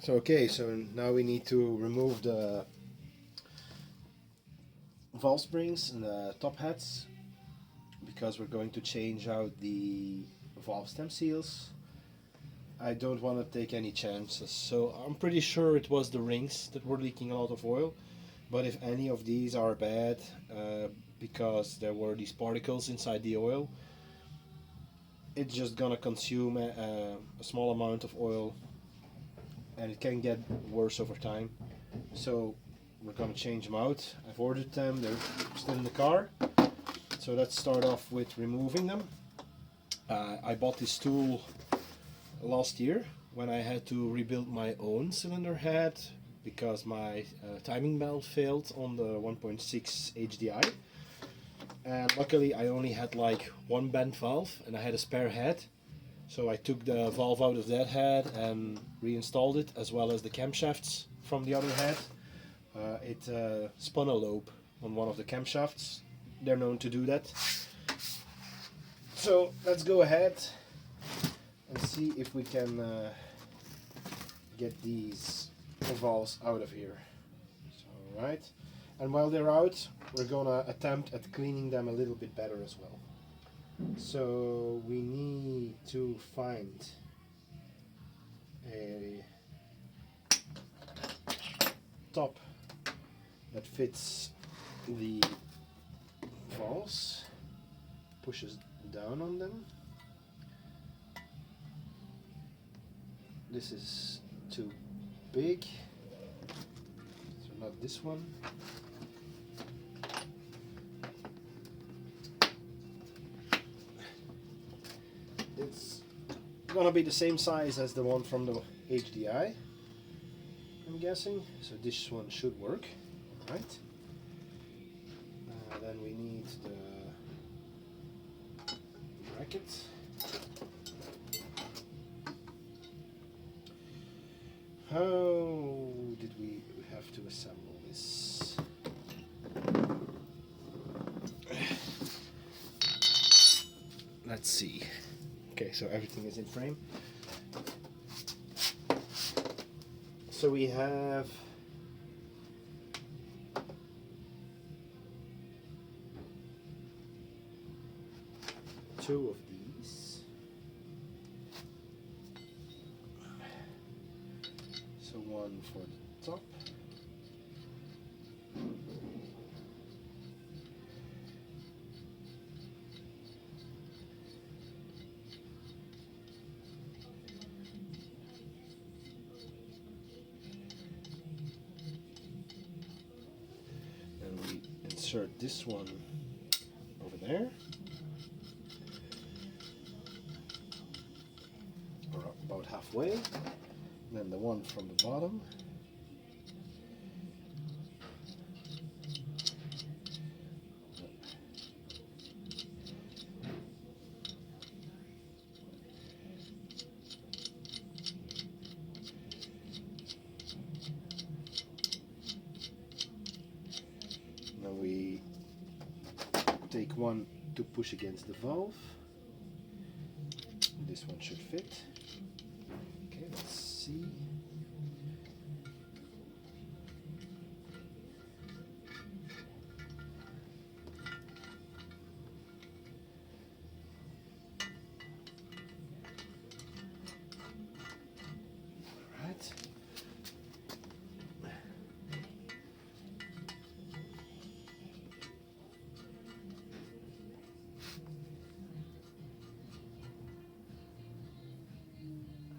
So now we need to remove the valve springs and the top heads, because we're going to change out the valve stem seals. I don't want to take any chances, so I'm pretty sure it was the rings that were leaking a lot of oil. But if any of these are bad, because there were these particles inside the oil, it's just gonna consume a small amount of oil, and it can get worse over time. So we're gonna change them out. I've ordered them, they're still in the car. So let's start off with removing them. I bought this tool last year when I had to rebuild my own cylinder head because my timing belt failed on the 1.6 HDI. And luckily I only had like one bent valve and I had a spare head. So I took the valve out of that head and reinstalled it, as well as the camshafts from the other head. It spun a lobe on one of the camshafts. They're known to do that. So let's go ahead and see if we can get these valves out of here. So, right. And while they're out, we're gonna attempt at cleaning them a little bit better as well. So we need to find a top that fits the valves, pushes down on them. This is too big, so not this one. It's gonna be the same size as the one from the HDI, I'm guessing, so this one should work. Right. Then we need the bracket. How did we have to assemble this? Let's see. Okay, so everything is in frame. So we have two of these. So one for the top. And we insert this one over there. About halfway, then the one from the bottom, now we take one to push against the valve. This one should fit. Okay, let's see. All right.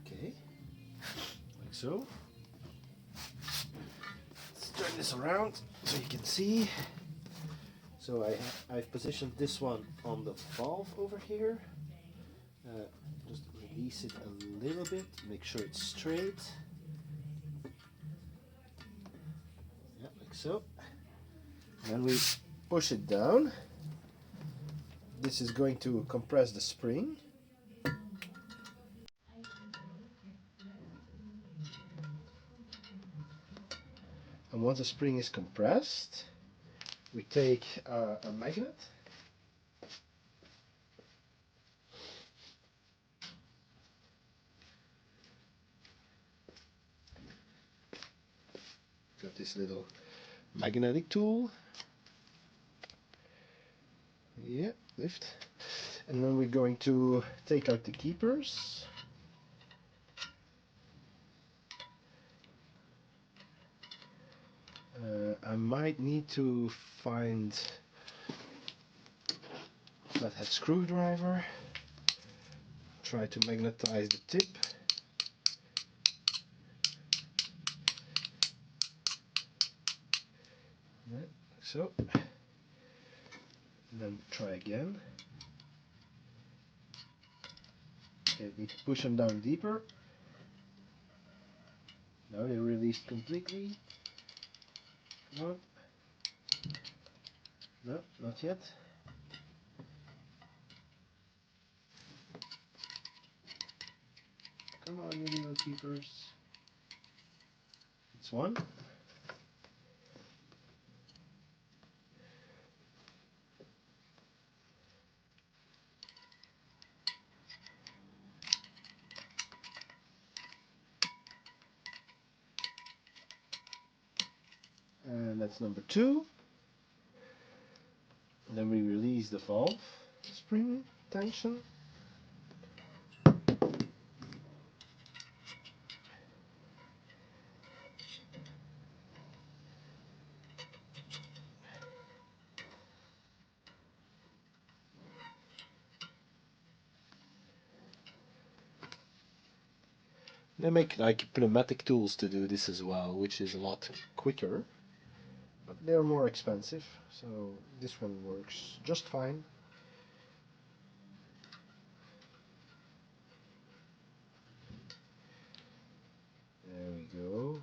Okay, like so. Let's turn this around so you can see. So I've positioned this one on the valve over here. Just release it a little bit, make sure it's straight. Yeah, like so. Then we push it down. This is going to compress the spring. And once the spring is compressed, we take a magnet. this little magnetic tool. Yeah, lift. And then we're going to take out the keepers. I might need to find a flathead screwdriver. Try to magnetize the tip. Yeah, like so. And then try again. Okay, need to push them down deeper. Now they released completely. Come on. No, not yet. Come on, you little keepers. It's one. And that's number two. And then we release the valve spring tension. They make like pneumatic tools to do this as well, which is a lot quicker, but they're more expensive, so this one works just fine. There we go.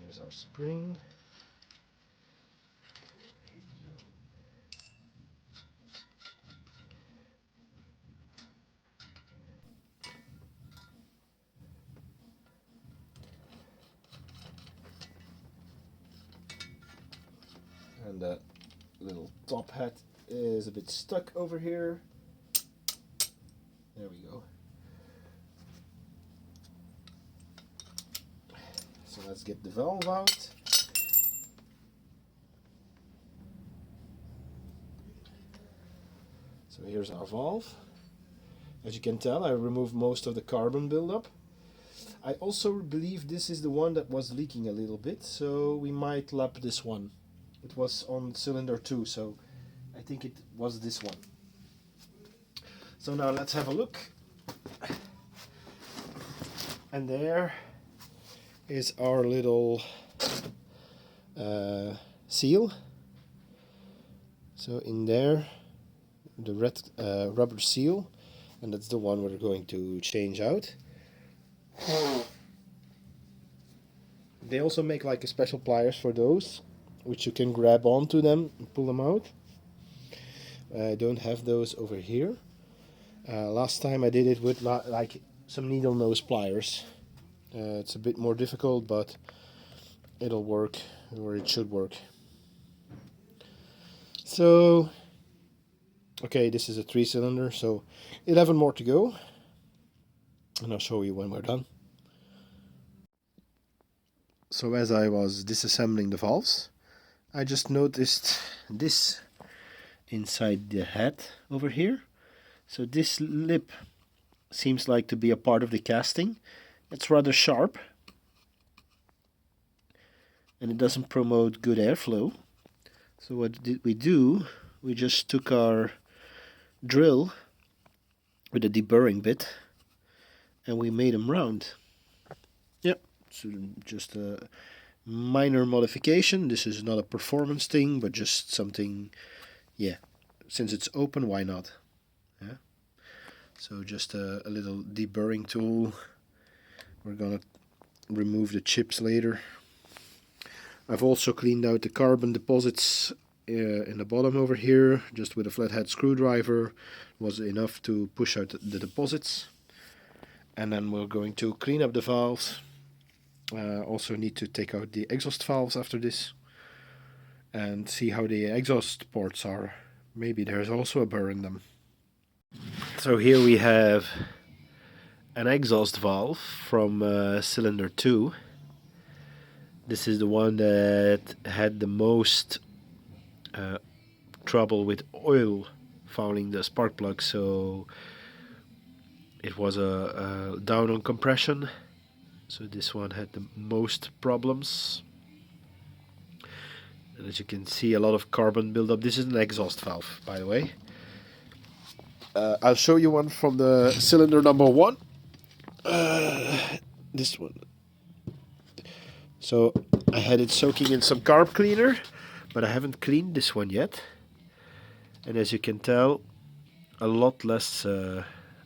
Here's our spring. And that little top hat is a bit stuck over here. There we go. So let's get the valve out. So here's our valve. As you can tell, I removed most of the carbon buildup. I also believe this is the one that was leaking a little bit, so we might lap this one. It was on cylinder 2, so I think it was this one. So now let's have a look. And there is our little seal. So in there, the red rubber seal, and that's the one we're going to change out. They also make like a special pliers for those, which you can grab onto them and pull them out. I don't have those over here. Last time I did it with like some needle nose pliers. It's a bit more difficult, but it'll work, or it should work. So, okay, this is a 3-cylinder, so 11 more to go. And I'll show you when we're done. So as I was disassembling the valves, I just noticed this inside the head over here. So this lip seems like to be a part of the casting. It's rather sharp and it doesn't promote good airflow. So what did we do? We just took our drill with a deburring bit and we made them round. Yep, so just a minor modification. This is not a performance thing, but just something, yeah, since it's open, why not? Yeah. So just a little deburring tool. We're gonna remove the chips later. I've also cleaned out the carbon deposits in the bottom over here, just with a flathead screwdriver. Was enough to push out the deposits. And then we're going to clean up the valves. Also need to take out the exhaust valves after this and see how the exhaust ports are. Maybe there's also a burr in them. So here we have an exhaust valve from cylinder 2. This is the one that had the most trouble with oil fouling the spark plug, so it was a down on compression. So this one had the most problems. And as you can see, a lot of carbon buildup. This is an exhaust valve, by the way. I'll show you one from the cylinder number 1. This one. So I had it soaking in some carb cleaner, but I haven't cleaned this one yet. And as you can tell, a lot less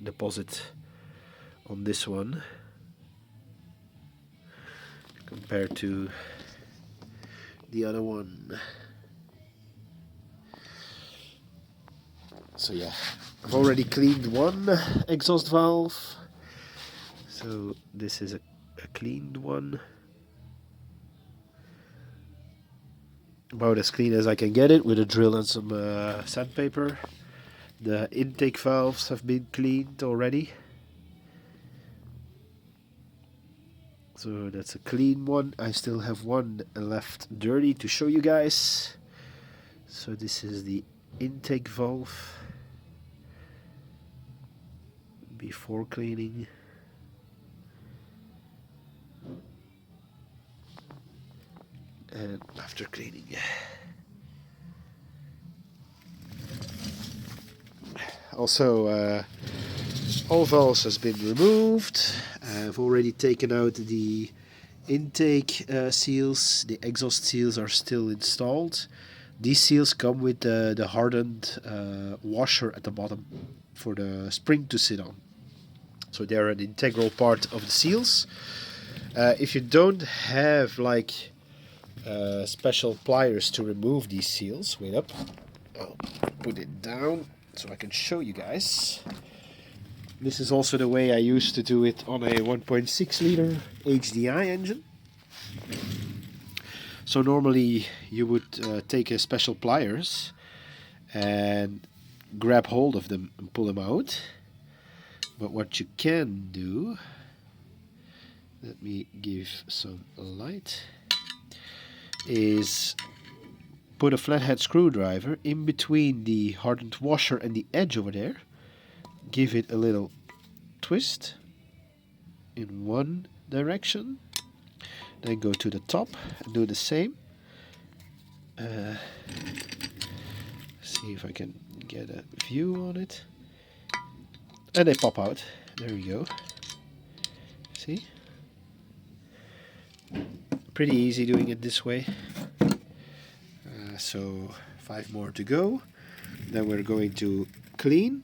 deposit on this one compared to the other one. So yeah, I've already cleaned one exhaust valve, so this is a cleaned one, about as clean as I can get it with a drill and some sandpaper. The intake valves have been cleaned already, so that's a clean one. I still have one left dirty to show you guys. So this is the intake valve before cleaning. And after cleaning. Also, all valves has been removed. I've already taken out the intake seals. The exhaust seals are still installed. These seals come with the hardened washer at the bottom for the spring to sit on. So they're an integral part of the seals. If you don't have like special pliers to remove these seals, wait up, I'll put it down so I can show you guys. This is also the way I used to do it on a 1.6 liter HDI engine. So normally you would take a special pliers and grab hold of them and pull them out. But what you can do, let me give some light, is put a flathead screwdriver in between the hardened washer and the edge over there. Give it a little twist in one direction, then go to the top and do the same. See if I can get a view on it, and they pop out. There we go. See? Pretty easy doing it this way. So 5 more to go. Then we're going to clean.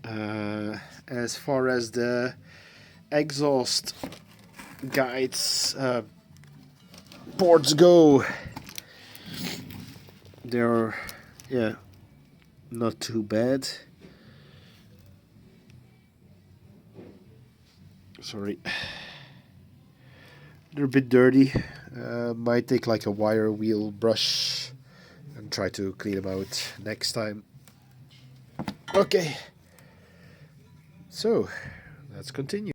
As far as the exhaust guides ports go, they're not too bad. Sorry, they're a bit dirty. Might take like a wire wheel brush and try to clean them out next time. Okay, so let's continue.